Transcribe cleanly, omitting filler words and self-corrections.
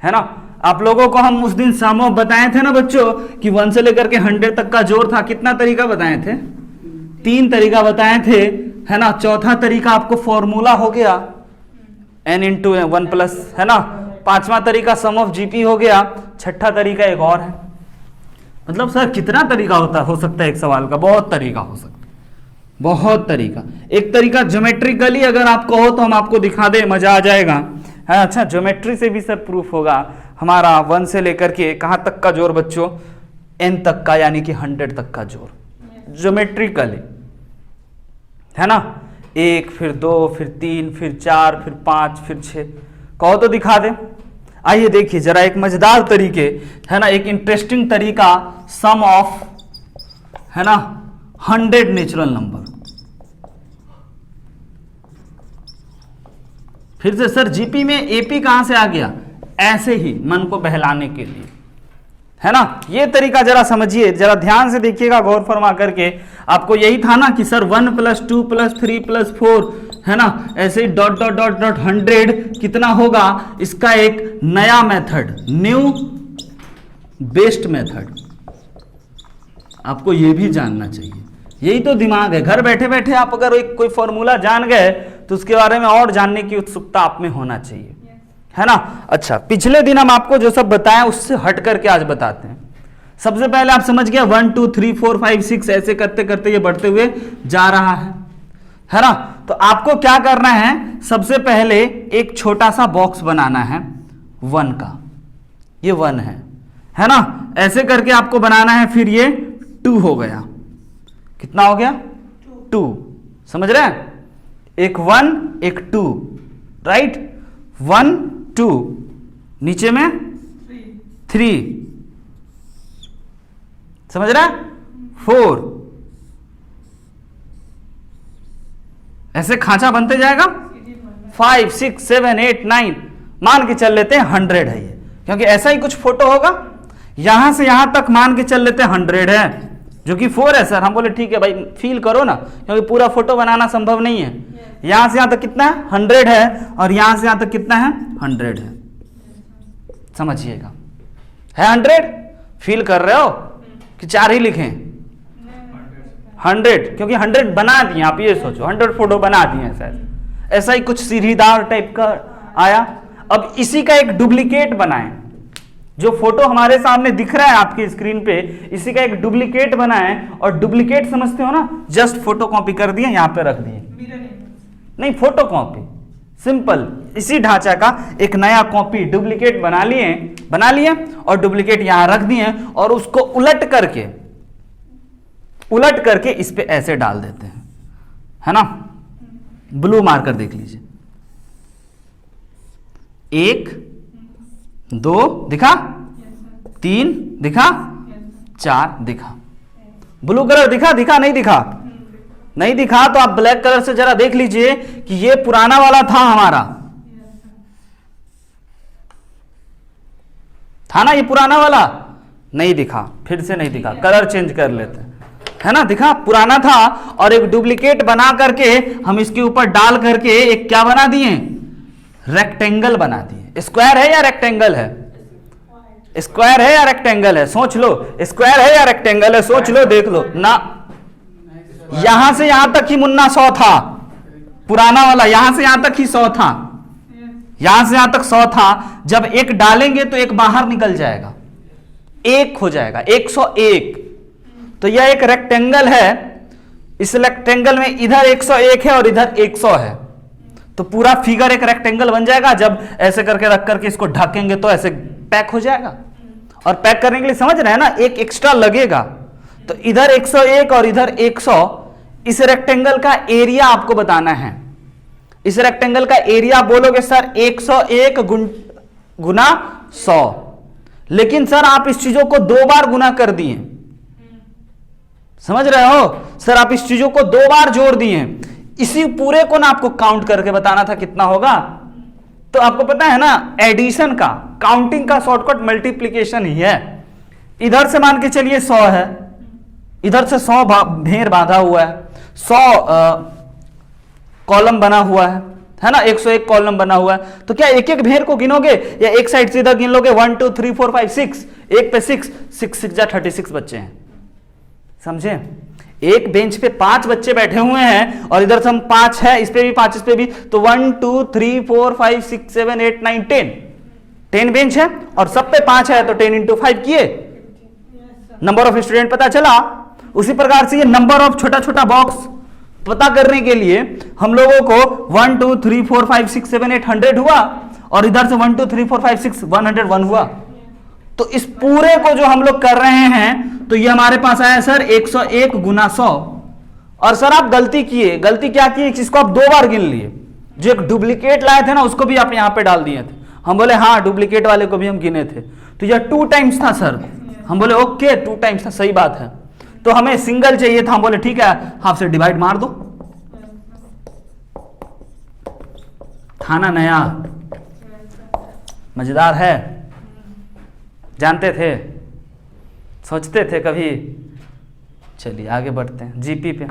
है ना। आप लोगों को हम उस दिन सम ऑफ बताए थे ना बच्चों कि 1 से लेकर के 100 तक का जोड़ था। कितना तरीका बताए थे? 3 तरीका बताए थे, है ना। चौथा तरीका आपको फॉर्मूला हो गया n इंटू 1 प्लस, है ना। 5वां तरीका सम ऑफ जीपी हो गया। 6ठा तरीका एक और है। मतलब सर कितना तरीका हो सकता है एक सवाल का? बहुत तरीका हो सकता है, बहुत तरीका। एक तरीका ज्योमेट्रिकली अगर आप कहो तो हम आपको दिखा दे, मजा आ जाएगा। है अच्छा, ज्योमेट्री से भी सर प्रूफ होगा हमारा 1 से लेकर के कहाँ तक का जोड़ बच्चों? n तक का, यानी कि 100 तक का जोड़ ज्योमेट्रिकली, है ना। 1 फिर 2 फिर 3 फिर 4 फिर 5 फिर 6, कहो तो दिखा दे। आइए देखिए जरा एक मजेदार तरीके, है ना, एक इंटरेस्टिंग तरीका सम ऑफ, है ना, 100 नेचुरल नंबर। फिर से सर जीपी में एपी कहां से आ गया? ऐसे ही मन को बहलाने के लिए, है ना। ये तरीका जरा समझिए, जरा ध्यान से देखिएगा गौर फरमा करके। आपको यही था ना कि सर 1 + 2 + 3 + 4, है ना, ऐसे ही डॉट डॉट डॉट डॉट 100 कितना होगा? इसका एक नया मेथड, न्यू बेस्ट मेथड। आपको ये भी जानना चाहिए, यही तो दिमाग है। घर बैठे बैठे आप अगर एक कोई फॉर्मूला जान गए तो उसके बारे में और जानने की उत्सुकता आप में होना चाहिए, है ना। अच्छा, पिछले दिन हम आपको जो सब बताया उससे हट करके आज बताते हैं। सबसे पहले आप समझ गया 1 2 3 4 5 6 ऐसे करते करते ये बढ़ते हुए जा रहा है ना। तो आपको क्या करना है? सबसे पहले एक छोटा सा बॉक्स बनाना है 1 का। ये 1 है ना। ऐसे करके आपको बनाना है। फिर ये 2 हो गया। कितना हो गया? 2। समझ रहे हैं? एक 1 एक 2, राइट। 1 2, नीचे में 3, समझ रहे हैं? 4, ऐसे खांचा बनते जाएगा। 5 6 7 8 9, मान के चल लेते हैं 100 है ये, क्योंकि ऐसा ही कुछ फोटो होगा। यहां से यहां तक मान के चल लेते हैं 100 है, जो कि 4 है सर। हम बोले ठीक है भाई, फील करो ना, क्योंकि पूरा फोटो बनाना संभव नहीं है। यहां से यहां तक कितना है? 100 है, और यहां से यहां तक कितना है? 100 है। समझिएगा, है 100? फील कर रहे हो कि 4 ही लिखें? 100, क्योंकि 100 बना दिए। आप ये सोचो 100 फोटो बना दिए शायद, ऐसा ही कुछ सीढ़ीदार टाइप का आया। अब इसी का एक डुप्लीकेट बनाएं। जो फोटो हमारे सामने दिख रहा है आपकी स्क्रीन पे, इसी का एक डुप्लीकेट बनाएं। और डुप्लीकेट समझते हो ना, जस्ट फोटो कॉपी कर दिए, यहां पे रख दिए। नहीं, फोटो कॉपी सिंपल, इसी ढांचा का एक नया कॉपी डुप्लीकेट बना लिए और डुप्लीकेट यहां रख दिए, और उसको उलट करके इस पे ऐसे डाल देते हैं, है ना। ब्लू मार्कर देख लीजिए। 1 2 दिखा, 3 दिखा, 4 दिखा। ब्लू कलर दिखा नहीं दिखा? नहीं दिखा तो आप ब्लैक कलर से जरा देख लीजिए कि ये पुराना वाला था हमारा, था ना ये पुराना वाला? नहीं दिखा, फिर से नहीं दिखा, कलर चेंज कर लेते हैं, है ना। दिखा, पुराना था, और एक डुप्लीकेट बना करके हम इसके ऊपर डाल करके एक क्या बना दिए? रेक्टेंगल बना दिए। स्क्वायर है या रेक्टेंगल है? स्क्वायर है या रेक्टेंगल है? सोच लो, स्क्वायर है या रेक्टेंगल है? सोच लो, देख लो ना। यहां से यहां तक ही मुन्ना 100 था, पुराना वाला। यहां से यहां तक ही 100 था, यहां से यहां तक 100 था। जब एक डालेंगे तो एक बाहर निकल जाएगा, 1 हो जाएगा, 101। तो यह एक रेक्टेंगल है। इस रेक्टेंगल में इधर 101 है और इधर 100 है, तो पूरा फिगर एक रेक्टेंगल बन जाएगा। जब ऐसे करके रख करके इसको ढकेंगे तो ऐसे पैक हो जाएगा। और पैक करने के लिए समझ रहे हैं ना, एक एक्स्ट्रा लगेगा। तो इधर 101 और इधर 100, इस रेक्टेंगल का एरिया आपको बताना है। इस रेक्टेंगल का एरिया बोलोगे सर 101 गुना 100, लेकिन सर आप इस चीजों को 2 बार गुना कर दिए। समझ रहे हो सर, आप इस चीजों को 2 बार जोड़ दिए। इसी पूरे को ना आपको काउंट करके बताना था कितना होगा। तो आपको पता है ना, एडिशन का, काउंटिंग का शॉर्टकट मल्टीप्लीकेशन ही है। इधर से मान के चलिए 100 है, इधर से 100 ढेर बांधा हुआ है, 100 कॉलम बना हुआ है ना, 101 कॉलम बना हुआ है, तो क्या एक एक ढेर को गिनोगे या एक साइड सीधा गिन लोगे? 1 2 3 4 5 6, एक पे 6 6 जा 36 बच्चे हैं, समझे? एक बेंच पे 5 बच्चे बैठे हुए हैं और इधर से हम 5 है, इस पे भी 5, इस पे भी, तो 1 2 3 4 5 6 7 8 9 10 बेंच है और सब पे 5 है, तो 10 इंटू 5 किए, नंबर ऑफ स्टूडेंट पता चला। उसी प्रकार से ये नंबर ऑफ छोटा छोटा बॉक्स पता करने के लिए हम लोगों को 1 2 3 4 5 6 7 8 100 हुआ और इधर से 1 2 3 4 5 6 101 हुआ। तो इस पूरे को जो हम लोग कर रहे हैं तो ये हमारे पास आया सर 101 गुना 100। और सर आप गलती किए, गलती क्या की, इसको आप 2 बार गिन लिए, जो एक डुप्लीकेट लाए थे ना उसको भी आप यहां पे डाल दिए थे। हम बोले हाँ डुप्लीकेट वाले को भी हम गिने थे, तो यह 2 टाइम्स था सर। हम बोले ओके 2 टाइम्स था, सही बात है। तो हमें सिंगल चाहिए था, हम बोले ठीक है हाफ से डिवाइड मार दो। था ना नया, मजेदार है, जानते थे, सोचते थे कभी। चलिए आगे बढ़ते हैं जीपी पे।